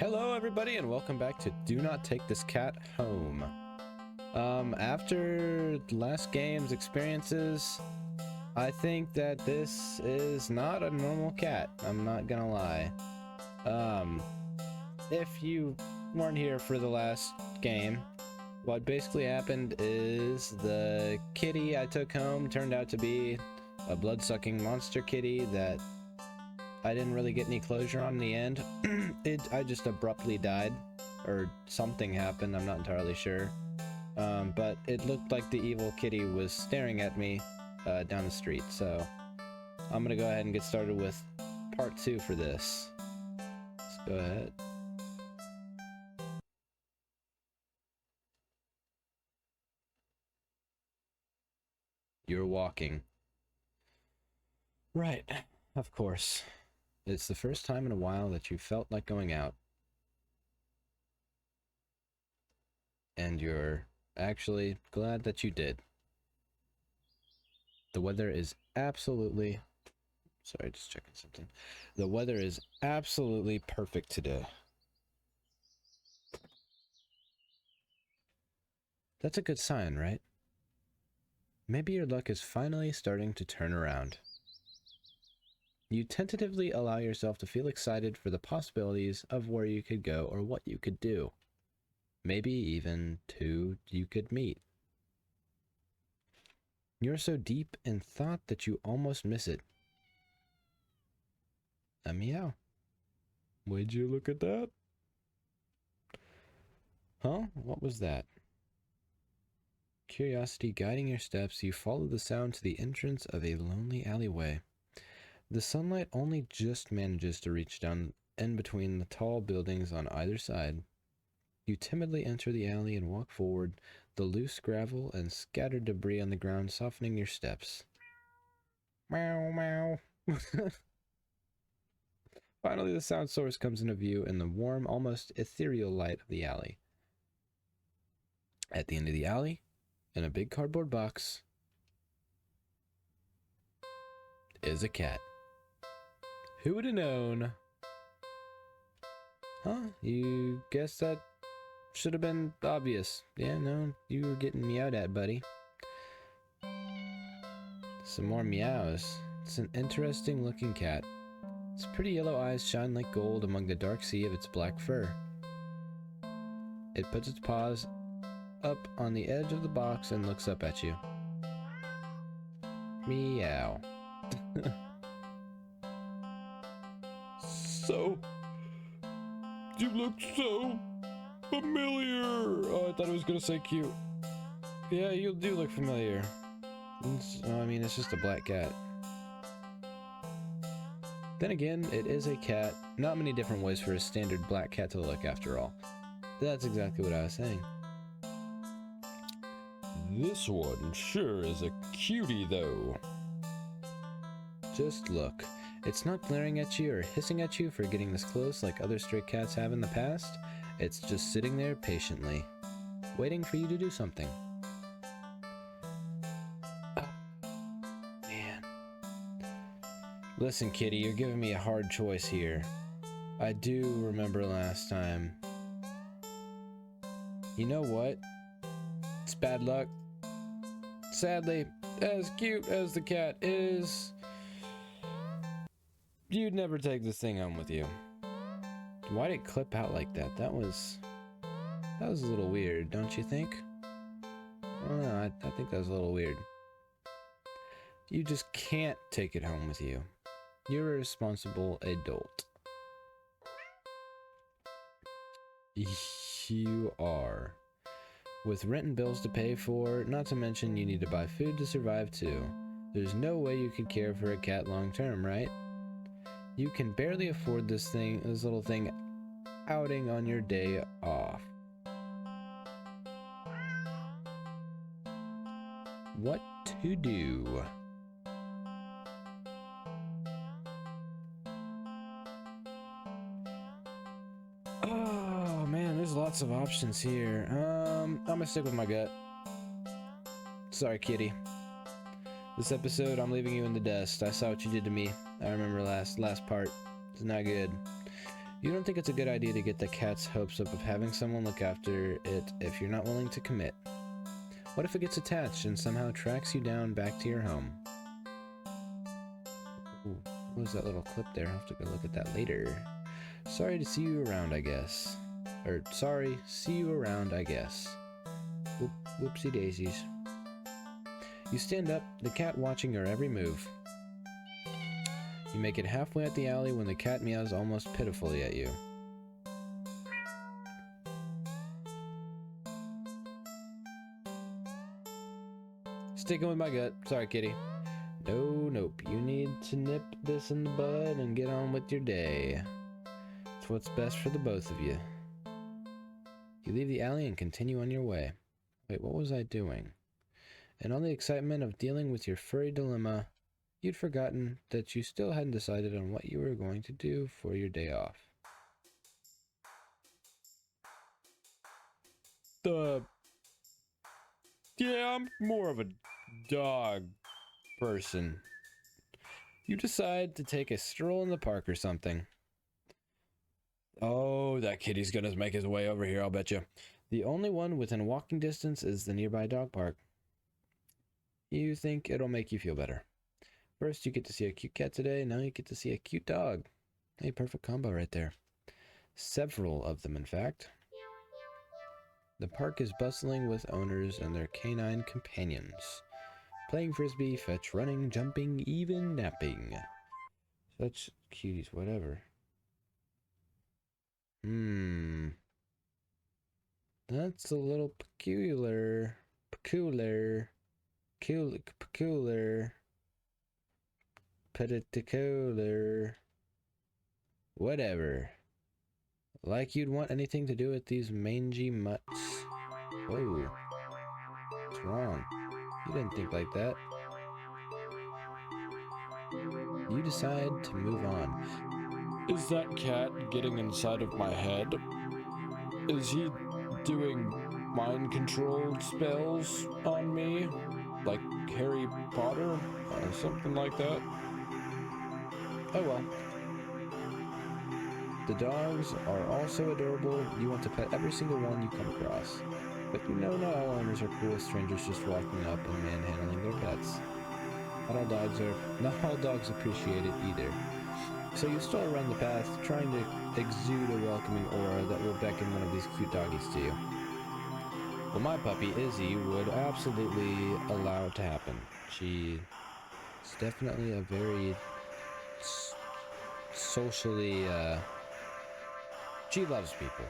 Hello everybody and welcome back to Do Not Take This Cat Home. After last game's experiences, I think that this is not a normal cat. I'm not gonna lie. If you weren't here for the last game, what basically happened is the kitty I took home turned out to be a blood-sucking monster kitty that I didn't really get any closure on in the end. I just abruptly died, or something happened, I'm not entirely sure. But it looked like the evil kitty was staring at me down the street, so I'm gonna go ahead and get started with part 2 for this. Let's go ahead. You're walking. Right, of course. It's the first time in a while that you felt like going out. And you're actually glad that you did. The weather is absolutely... Sorry, just checking something. The weather is absolutely perfect today. That's a good sign, right? Maybe your luck is finally starting to turn around. You tentatively allow yourself to feel excited for the possibilities of where you could go or what you could do. Maybe even who you could meet. You're so deep in thought that you almost miss it. A meow. Would you look at that? Huh? What was that? Curiosity guiding your steps, you follow the sound to the entrance of a lonely alleyway. The sunlight only just manages to reach down in between the tall buildings on either side. You timidly enter the alley and walk forward, the loose gravel and scattered debris on the ground softening your steps. Meow, meow. Finally, the sound source comes into view in the warm, almost ethereal light of the alley. At the end of the alley, in a big cardboard box, is a cat. Who would have known? Huh? You guess that should have been obvious. Yeah, no, you were getting meowed at, buddy. Some more meows. It's an interesting looking cat. Its pretty yellow eyes shine like gold among the dark sea of its black fur. It puts its paws up on the edge of the box and looks up at you. Meow. So, you look so familiar. Oh, I thought it was gonna say cute. Yeah, you do look familiar. I mean, it's just a black cat. Then again, it is a cat. Not many different ways for a standard black cat to look, after all. That's exactly what I was saying. This one sure is a cutie, though. Just look. It's not glaring at you or hissing at you for getting this close like other stray cats have in the past. It's just sitting there patiently, waiting for you to do something. Oh, man. Listen, kitty, you're giving me a hard choice here. I do remember last time. You know what? It's bad luck. Sadly, as cute as the cat is, you'd never take this thing home with you. Why'd it clip out like that? That was a little weird, don't you think? I don't know, I think that was a little weird. You just can't take it home with you. You're a responsible adult. You are. With rent and bills to pay for, not to mention you need to buy food to survive too. There's no way you could care for a cat long term, right? You can barely afford this little thing outing on your day off. What to do? Oh man, there's lots of options here. I'm gonna stick with my gut. Sorry, kitty. This episode, I'm leaving you in the dust. I saw what you did to me. I remember last part. It's not good. You don't think it's a good idea to get the cat's hopes up of having someone look after it if you're not willing to commit. What if it gets attached and somehow tracks you down back to your home? Ooh, what was that little clip there? I'll have to go look at that later. Sorry to see you around, I guess. Or, sorry, see you around, I guess. Whoopsie daisies. You stand up, the cat watching your every move. You make it halfway up the alley when the cat meows almost pitifully at you. Sticking with my gut. Sorry, kitty. Nope. You need to nip this in the bud and get on with your day. It's what's best for the both of you. You leave the alley and continue on your way. Wait, what was I doing? In all the excitement of dealing with your furry dilemma, you'd forgotten that you still hadn't decided on what you were going to do for your day off. Yeah, I'm more of a dog person. You decide to take a stroll in the park or something. Oh, that kitty's gonna make his way over here, I'll bet you. The only one within walking distance is the nearby dog park. You think it'll make you feel better. First, you get to see a cute cat today. Now you get to see a cute dog. Hey, perfect combo right there. Several of them, in fact. The park is bustling with owners and their canine companions. Playing frisbee, fetch, running, jumping, even napping. Such cuties, whatever. That's a little peculiar. Peculiar. Whatever. Like you'd want anything to do with these mangy mutts. Whoa. What's wrong? You didn't think like that. You decide to move on. Is that cat getting inside of my head? Is he doing mind control spells on me? Like Harry Potter? Or something like that? Oh well. The dogs are also adorable. You want to pet every single one you come across. But you know not all owners are cool with strangers just walking up and manhandling their pets. Not all dogs appreciate it either. So you stroll around the path, trying to exude a welcoming aura that will beckon one of these cute doggies to you. Well, my puppy, Izzy, would absolutely allow it to happen. She's definitely a very socially, she loves people.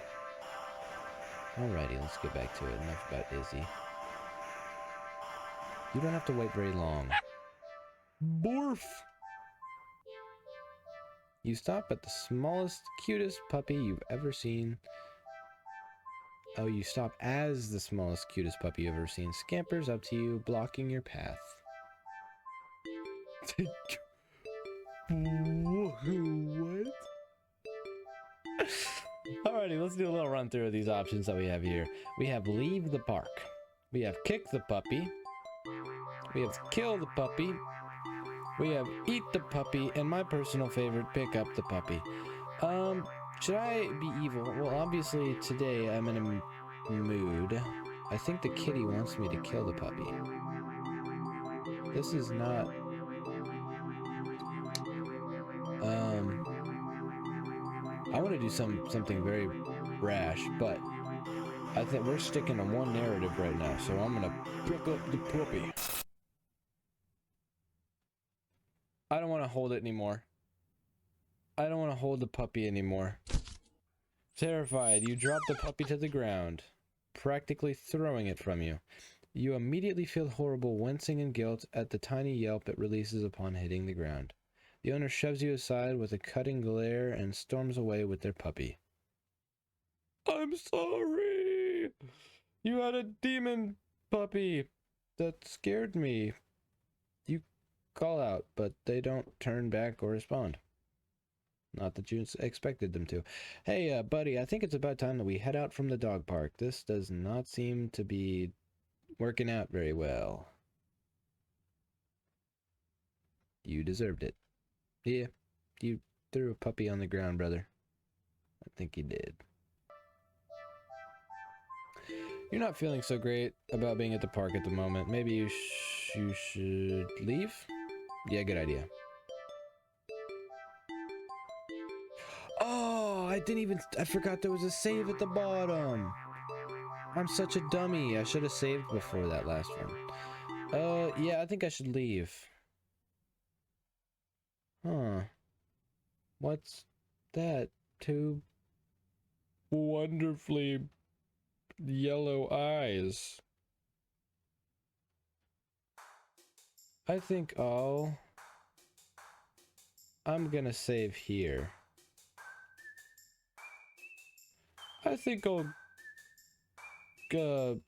Alrighty, let's get back to it. Enough about Izzy. You don't have to wait very long. Borf! You stop at the smallest, cutest puppy you've ever seen. Oh, you stop as the smallest, cutest puppy you've ever seen. Scampers up to you, blocking your path. What? Alrighty, let's do a little run through of these options that we have here. We have leave the park. We have kick the puppy. We have kill the puppy. We have eat the puppy, and my personal favorite, pick up the puppy. Should I be evil? Well, obviously today I'm in a mood. I think the kitty wants me to kill the puppy. This is not... I want to do something very rash, but I think we're sticking to one narrative right now, so I'm gonna pick up the puppy. I don't want to hold it anymore. I don't want to hold the puppy anymore. Terrified, you drop the puppy to the ground, practically throwing it from you. You immediately feel horrible, wincing in guilt at the tiny yelp it releases upon hitting the ground. The owner shoves you aside with a cutting glare and storms away with their puppy. I'm sorry! You had a demon puppy that scared me. You call out, but they don't turn back or respond. Not that you expected them to. Hey, buddy, I think it's about time that we head out from the dog park. This does not seem to be working out very well. You deserved it. Yeah, you threw a puppy on the ground, brother. think you did. You're not feeling so great about being at the park at the moment. Maybe you should leave? Yeah, good idea. Oh, I forgot there was a save at the bottom. I'm such a dummy. I should have saved before that last one. Yeah, I think I should leave. Huh. What's that? Two wonderfully yellow eyes. I think I'm gonna save here. I think I'll go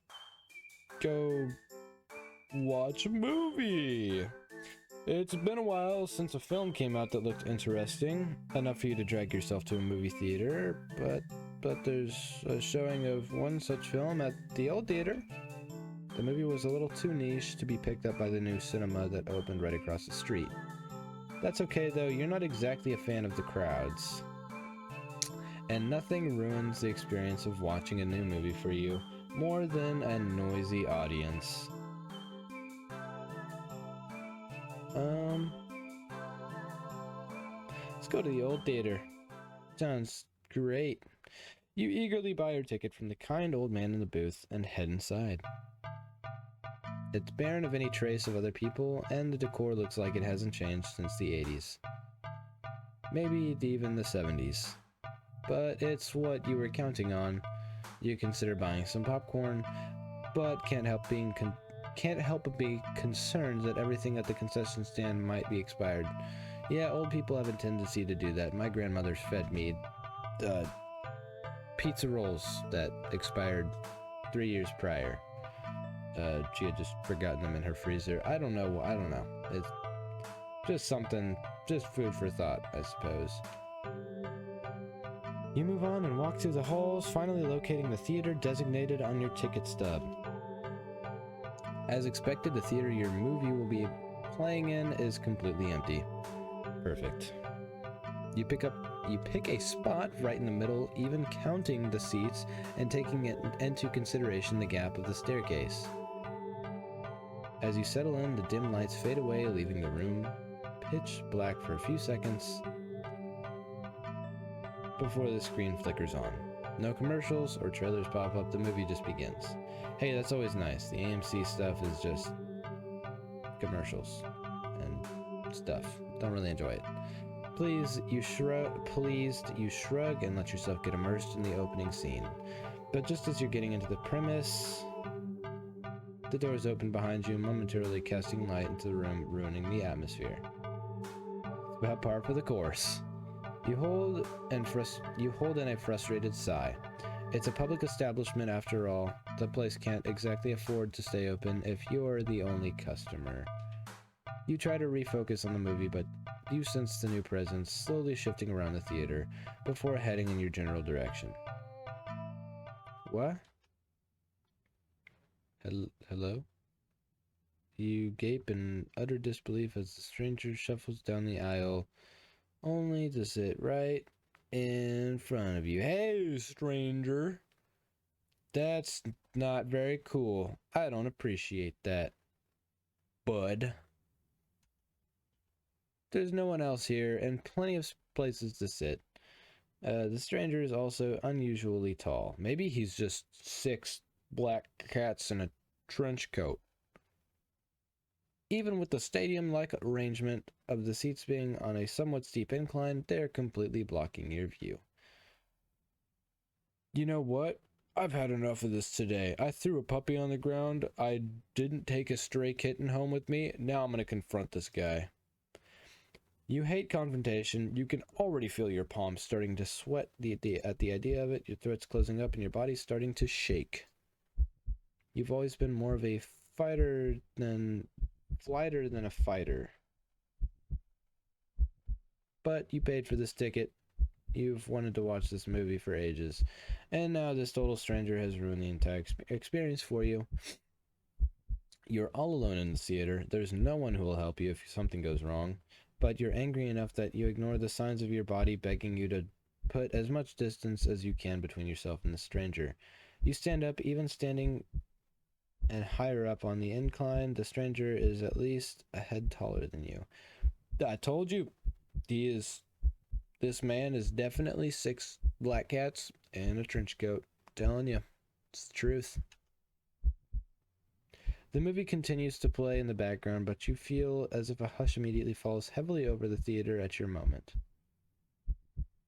watch a movie. It's been a while since a film came out that looked interesting, enough for you to drag yourself to a movie theater, but there's a showing of one such film at the old theater. The movie was a little too niche to be picked up by the new cinema that opened right across the street. That's okay though, you're not exactly a fan of the crowds. And nothing ruins the experience of watching a new movie for you more than a noisy audience. Let's go to the old theater. Sounds great. You eagerly buy your ticket from the kind old man in the booth and head inside. It's barren of any trace of other people, and the decor looks like it hasn't changed since the 80s. Maybe even the 70s. But it's what you were counting on. You consider buying some popcorn, but can't help but be concerned that everything at the concession stand might be expired. Yeah, old people have a tendency to do that. My grandmother fed me pizza rolls that expired 3 years prior. She had just forgotten them in her freezer. I don't know. It's just something, just food for thought, I suppose. You move on and walk through the halls, finally locating the theater designated on your ticket stub. As expected, the theater your movie will be playing in is completely empty. Perfect. You pick a spot right in the middle, even counting the seats and taking it into consideration the gap of the staircase. As you settle in, the dim lights fade away, leaving the room pitch black for a few seconds before the screen flickers on. No commercials or trailers pop up, the movie just begins. Hey, that's always nice. The AMC stuff is just commercials and stuff. Don't really enjoy it. Pleased, you shrug and let yourself get immersed in the opening scene. But just as you're getting into the premise, the doors open behind you, momentarily casting light into the room, ruining the atmosphere. It's about par for the course. You hold in a frustrated sigh. It's a public establishment after all. The place can't exactly afford to stay open if you're the only customer. You try to refocus on the movie, but you sense the new presence slowly shifting around the theater before heading in your general direction. What? Hello? You gape in utter disbelief as the stranger shuffles down the aisle, only to sit right in front of you. Hey, stranger. That's not very cool. I don't appreciate that, bud. There's no one else here and plenty of places to sit. The stranger is also unusually tall. Maybe he's just 6 black cats in a trench coat. Even with the stadium-like arrangement of the seats being on a somewhat steep incline, they're completely blocking your view. You know what? I've had enough of this today. I threw a puppy on the ground. I didn't take a stray kitten home with me. Now I'm going to confront this guy. You hate confrontation. You can already feel your palms starting to sweat at the idea of it. Your throat's closing up and your body's starting to shake. You've always been more of a flighter than a fighter. But you paid for this ticket. You've wanted to watch this movie for ages. And now this total stranger has ruined the entire experience for you. You're all alone in the theater. There's no one who will help you if something goes wrong. But you're angry enough that you ignore the signs of your body begging you to Put as much distance as you can between yourself and the stranger. You stand up, even standing and higher up on the incline. The stranger is at least a head taller than you. I told you, this man is definitely 6 black cats and a trench coat. Telling you, it's the truth. The movie continues to play in the background, but you feel as if a hush immediately falls heavily over the theater at your moment.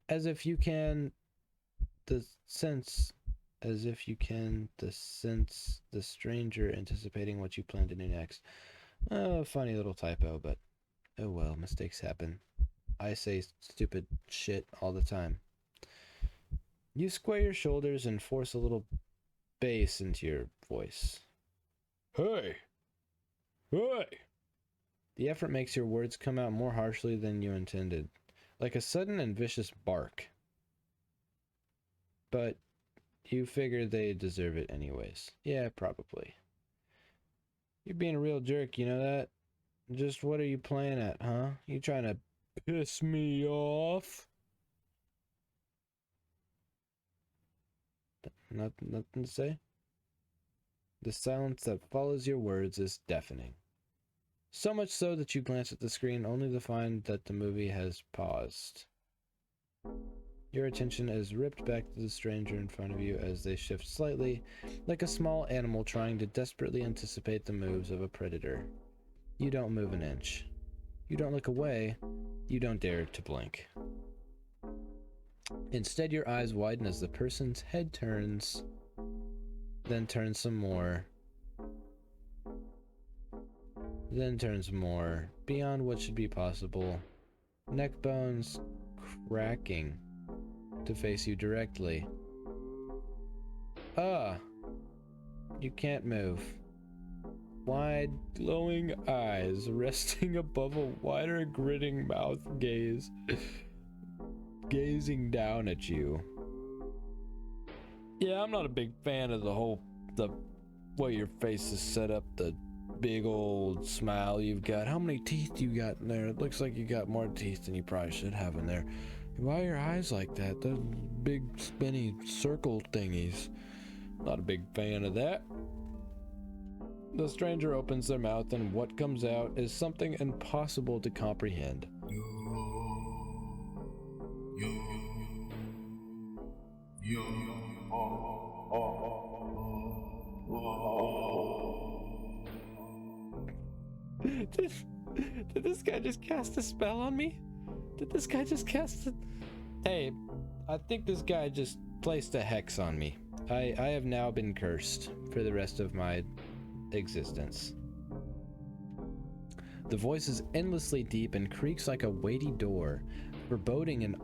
As if you can sense the stranger anticipating what you plan to do next. Oh, funny little typo, but oh well, mistakes happen. I say stupid shit all the time. You square your shoulders and force a little bass into your voice. Hey! Hey! The effort makes your words come out more harshly than you intended, like a sudden and vicious bark. But you figure they deserve it anyways. Yeah, probably. You're being a real jerk, you know that? Just what are you playing at, huh? You trying to piss me off? Nothing to say? The silence that follows your words is deafening. So much so that you glance at the screen only to find that the movie has paused. Your attention is ripped back to the stranger in front of you as they shift slightly, like a small animal trying to desperately anticipate the moves of a predator. You don't move an inch. You don't look away. You don't dare to blink. Instead, your eyes widen as the person's head turns, then turns some more, then turns more, beyond what should be possible, neck bones cracking to face you directly. You can't move. Wide, glowing eyes resting above a wider, grinning mouth gazing down at you. Yeah, I'm not a big fan of the way your face is set up, the big old smile you've got. How many teeth you got in there? It looks like you got more teeth than you probably should have in there. Why are your eyes like that? Those big spinny circle thingies. Not a big fan of that. The stranger opens their mouth and what comes out is something impossible to comprehend. Did this guy just cast a spell on me? Did this guy just cast a... Hey, I think this guy just placed a hex on me. I have now been cursed for the rest of my existence. The voice is endlessly deep and creaks like a weighty door, foreboding and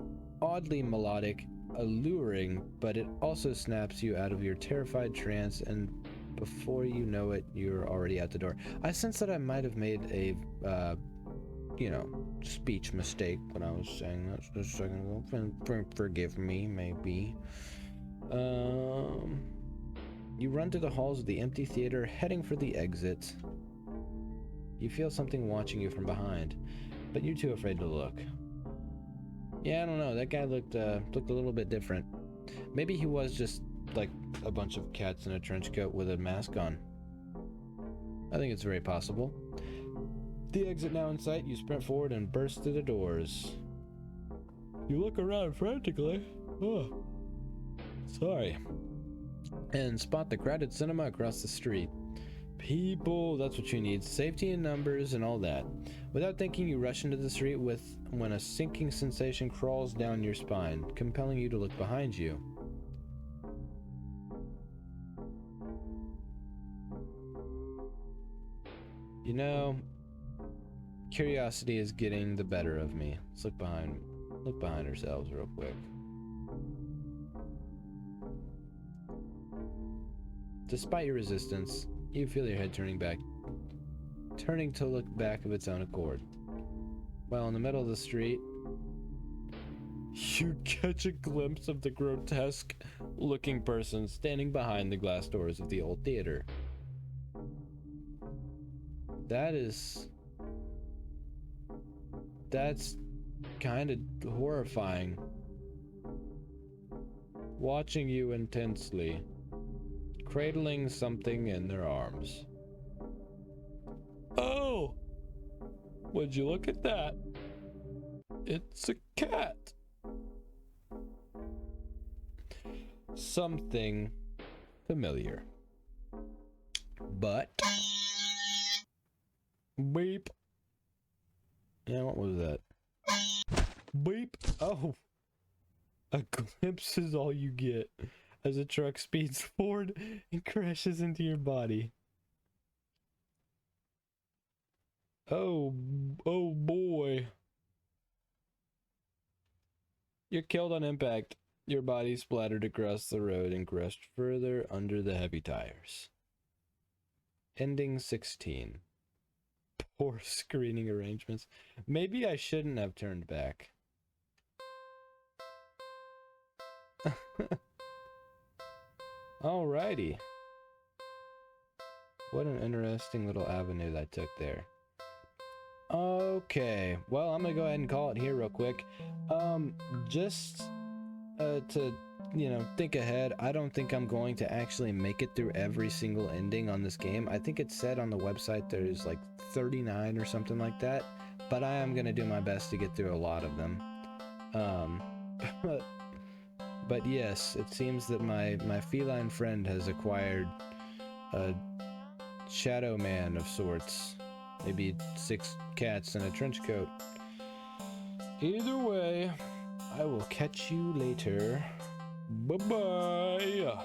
oddly melodic, alluring, but it also snaps you out of your terrified trance, and before you know it, you're already at the door. I sense that I might have made a, speech mistake when I was saying that just a second ago. Forgive me, maybe. You run to the halls of the empty theater, heading for the exit. You feel something watching you from behind, but you're too afraid to look. Yeah, I don't know. That guy looked a little bit different. Maybe he was just like a bunch of cats in a trench coat with a mask on. I think it's very possible. The exit now in sight, you sprint forward and burst through the doors. You look around frantically. Oh, sorry. And spot the crowded cinema across the street. People, that's what you need. Safety in numbers and all that. Without thinking, you rush into the street when a sinking sensation crawls down your spine, compelling you to look behind you. You know, curiosity is getting the better of me. Let's look behind ourselves real quick. Despite your resistance, you feel your head turning to look back of its own accord. While in the middle of the street, you catch a glimpse of the grotesque-looking person standing behind the glass doors of the old theater. That's kind of horrifying. watching you intensely, cradling something in their arms. Oh! Would you look at that? It's a cat. Something familiar. But beep. Yeah, what was that? Beep. Oh. A glimpse is all you get as a truck speeds forward and crashes into your body. Oh boy. You're killed on impact. Your body splattered across the road and crushed further under the heavy tires. Ending 16. Poor screening arrangements. Maybe I shouldn't have turned back. Alrighty. What an interesting little avenue that took there. Okay, well, I'm gonna go ahead and call it here real quick. Just to, you know, think ahead, I don't think I'm going to actually make it through every single ending on this game. I think it said on the website there's like 39 or something like that, but I am gonna do my best to get through a lot of them. But yes, it seems that my feline friend has acquired a shadow man of sorts. Maybe 6 cats in a trench coat. Either way, I will catch you later. Bye-bye.